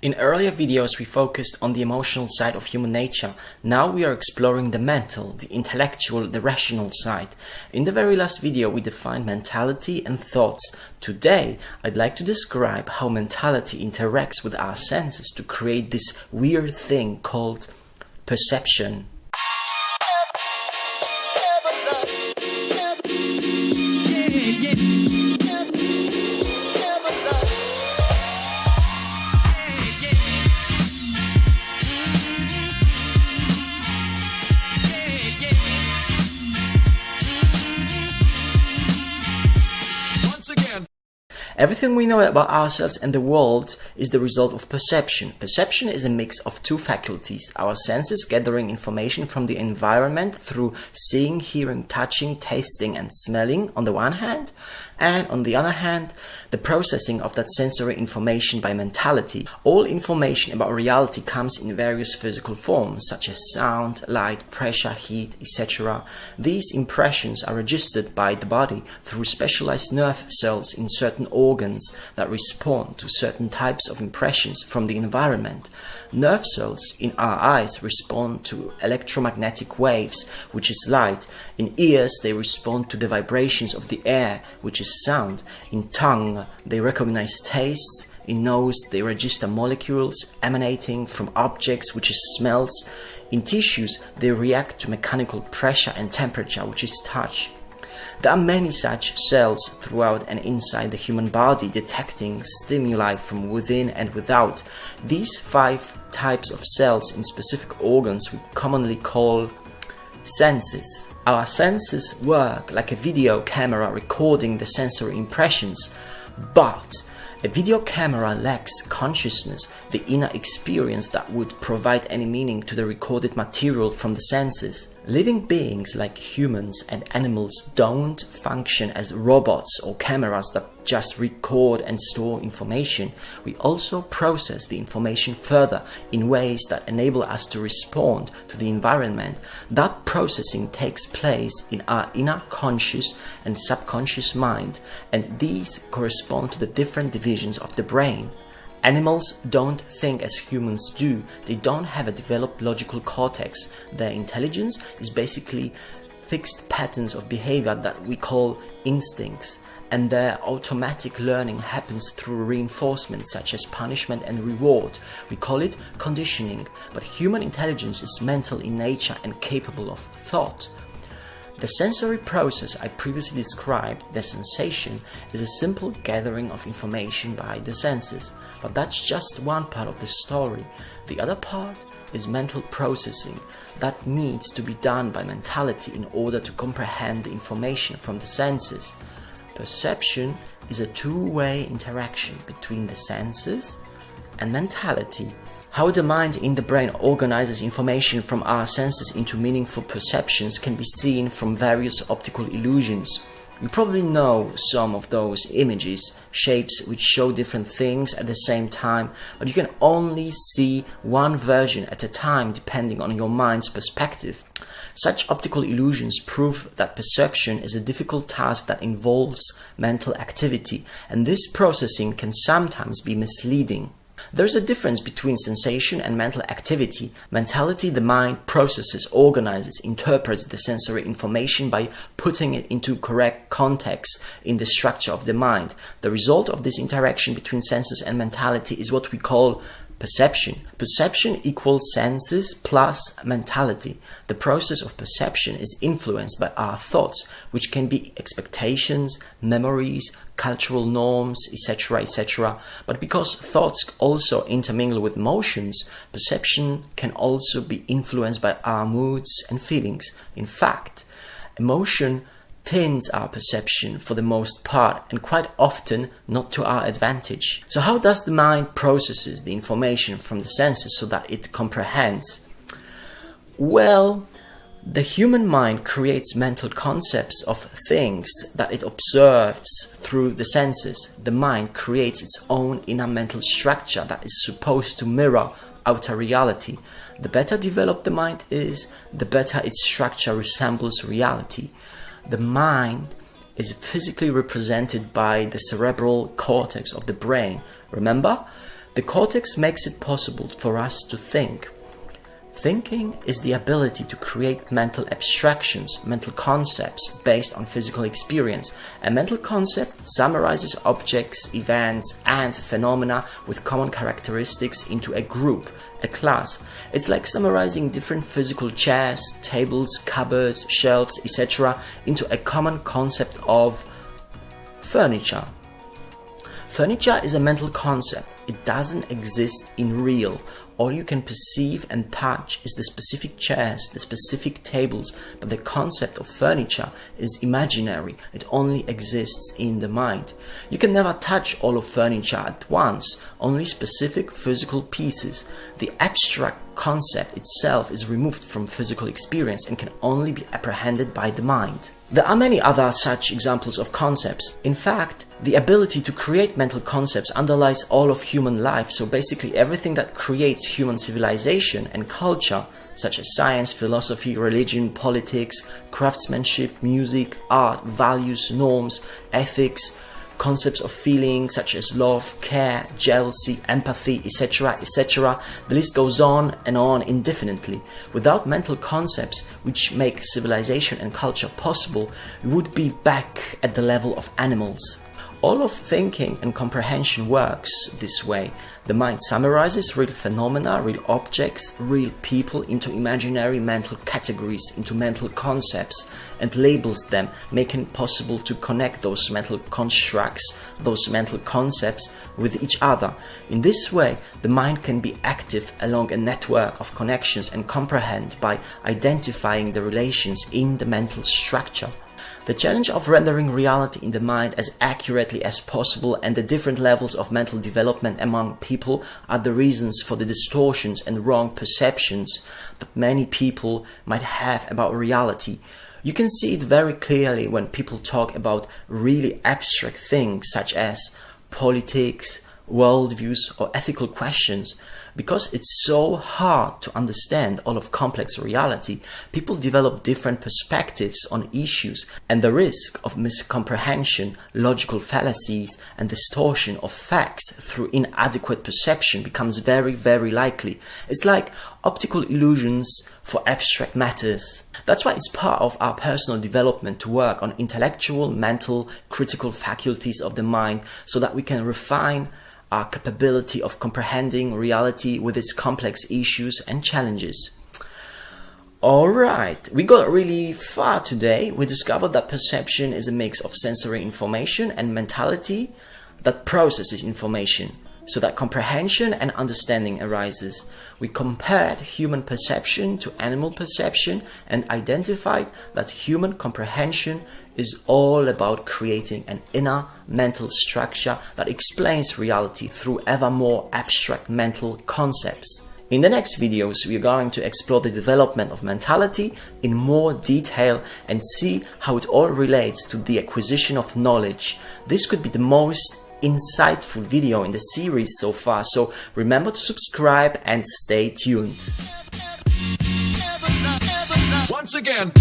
In earlier videos we focused on the emotional side of human nature. Now we are exploring the mental, the intellectual, the rational side. In the very last video we defined mentality and thoughts. Today I'd like to describe how mentality interacts with our senses to create this weird thing called perception. Everything we know about ourselves and the world is the result of perception. Perception is a mix of two faculties: our senses gathering information from the environment through seeing, hearing, touching, tasting and smelling on the one hand, and on the other hand, the processing of that sensory information by mentality. All information about reality comes in various physical forms, such as sound, light, pressure, heat, etc. These impressions are registered by the body through specialized nerve cells in certain organs that respond to certain types of impressions from the environment. Nerve cells in our eyes respond to electromagnetic waves, which is light. In ears, they respond to the vibrations of the air, which is sound. In tongue, they recognize tastes. In nose, they register molecules emanating from objects, which is smells. In tissues, they react to mechanical pressure and temperature, which is touch. There are many such cells throughout and inside the human body, detecting stimuli from within and without. These 5 types of cells in specific organs we commonly call senses. Our senses work like a video camera recording the sensory impressions, but a video camera lacks consciousness, the inner experience that would provide any meaning to the recorded material from the senses. Living beings like humans and animals don't function as robots or cameras that just record and store information. We also process the information further in ways that enable us to respond to the environment. That processing takes place in our inner conscious and subconscious mind, and these correspond to the different divisions of the brain. Animals don't think as humans do. They don't have a developed logical cortex. Their intelligence is basically fixed patterns of behavior that we call instincts, and their automatic learning happens through reinforcement such as punishment and reward. We call it conditioning, but human intelligence is mental in nature and capable of thought. The sensory process I previously described, the sensation, is a simple gathering of information by the senses. But that's just one part of the story. The other part is mental processing that needs to be done by mentality in order to comprehend the information from the senses. Perception is a two-way interaction between the senses and mentality. How the mind in the brain organizes information from our senses into meaningful perceptions can be seen from various optical illusions. You probably know some of those images, shapes which show different things at the same time, but you can only see one version at a time depending on your mind's perspective. Such optical illusions prove that perception is a difficult task that involves mental activity, and this processing can sometimes be misleading. There's a difference between sensation and mental activity. Mentality, the mind processes, organizes, interprets the sensory information by putting it into correct context in the structure of the mind. The result of this interaction between senses and mentality is what we call perception. Perception equals senses plus mentality. The process of perception is influenced by our thoughts, which can be expectations, memories, cultural norms, etc., etc. But because thoughts also intermingle with emotions, perception can also be influenced by our moods and feelings. In fact, emotion tints our perception for the most part, and quite often not to our advantage. So how does the mind processes the information from the senses so that it comprehends? Well, the human mind creates mental concepts of things that it observes through the senses. The mind creates its own inner mental structure that is supposed to mirror outer reality. The better developed the mind is, the better its structure resembles reality. The mind is physically represented by the cerebral cortex of the brain. Remember, The cortex makes it possible for us to think. Thinking is the ability to create mental abstractions, mental concepts based on physical experience. A mental concept summarizes objects, events, and phenomena with common characteristics into a group, a class. It's like summarizing different physical chairs, tables, cupboards, shelves, etc. into a common concept of furniture. Furniture is a mental concept. It doesn't exist in real. All you can perceive and touch is the specific chairs, the specific tables, but the concept of furniture is imaginary. It only exists in the mind. You can never touch all of furniture at once, only specific physical pieces. The abstract concept itself is removed from physical experience and can only be apprehended by the mind. There are many other such examples of concepts. In fact, the ability to create mental concepts underlies all of human life, so basically everything that creates human civilization and culture, such as science, philosophy, religion, politics, craftsmanship, music, art, values, norms, ethics, concepts of feeling such as love, care, jealousy, empathy, etc., etc. The list goes on and on indefinitely. Without mental concepts which make civilization and culture possible, we would be back at the level of animals. All of thinking and comprehension works this way. The mind summarizes real phenomena, real objects, real people into imaginary mental categories, into mental concepts, and labels them, making it possible to connect those mental constructs, those mental concepts with each other. In this way, the mind can be active along a network of connections and comprehend by identifying the relations in the mental structure. The challenge of rendering reality in the mind as accurately as possible and the different levels of mental development among people are the reasons for the distortions and wrong perceptions that many people might have about reality. You can see it very clearly when people talk about really abstract things such as politics, worldviews, or ethical questions. Because it's so hard to understand all of complex reality, people develop different perspectives on issues, and the risk of miscomprehension, logical fallacies, and distortion of facts through inadequate perception becomes very, very likely. It's like optical illusions for abstract matters. That's why it's part of our personal development to work on intellectual, mental, critical faculties of the mind so that we can refine our capability of comprehending reality with its complex issues and challenges. Alright, we got really far today. We discovered that perception is a mix of sensory information and mentality that processes information, so that comprehension and understanding arises. We compared human perception to animal perception and identified that human comprehension is all about creating an inner mental structure that explains reality through ever more abstract mental concepts. In the next videos, we are going to explore the development of mentality in more detail and see how it all relates to the acquisition of knowledge. This could be the most insightful video in the series so far, so remember to subscribe and stay tuned. Once again.